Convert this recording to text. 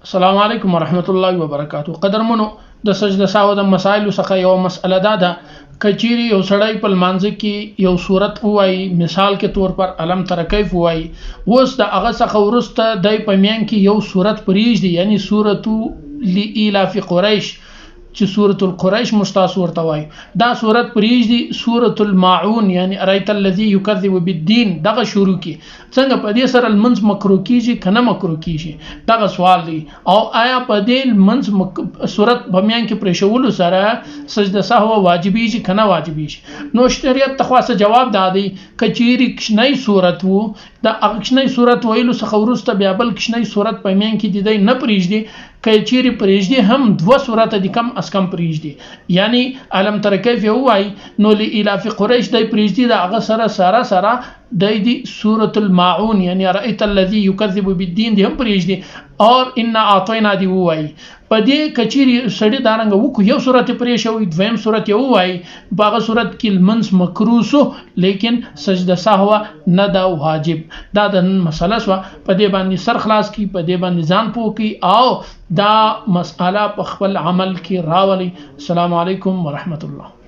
السلام علیکم ورحمت الله وبرکاتہ. قدرمنو د سجده سهو د مسائل څخه یو مسأله ده کچيري یو سړی په مانځ کې یو صورت وایي، مثال کې طور پر علم تر کیف وایي، اوس د هغه څخه ورسته د پمیان کې یو صورت پریږدي، یعنی سورۃ لإلاف قریش چې سورۃ القریش مستاس ورته وایي، دا صورت پریږدي سورۃ الماعون یعنی ارایت الذی یکذب بالدین دغه شروع کی. څنګه په دې سره المنز مکرو کیږي کنه مکرو کیږي دغه سوال دی. او آیا په دې المنز صورت بمیان کې پرېښولو سره سجده سهو واجبېږي کنه واجبېږي؟ نو شریعت ته خاصه جواب دی کچيري کښنی صورت وو د اغشنی صورت ویلو څخه ورسته بیا بل کښنی صورت پمیان کې دی نه پریږدي، کچيري پریږدي هم دوه صورت دي کم از کم پریږدي، یعنی علم تر کیف وایي نو لإلاف قریش دی پریږدي د هغه سره دی سورۃ الماعون یعنی رأیت الذی یکذب بالدین دی هم پریږدي، اور ان اعطینا دی وایي. په دې کچيري سړی دارنګ وکړو یو صورت پرې شوی دویم صورت یو وایي، باغه صورت کې المنز مکروسو لیکن سجده سهو نه دا واجب. دا د مسله سو په دې باندې سر خلاص کی، په دې باندې ځان پوکي او دا مسأله په خپل عمل کې راولي. السلام علیکم ورحمت الله.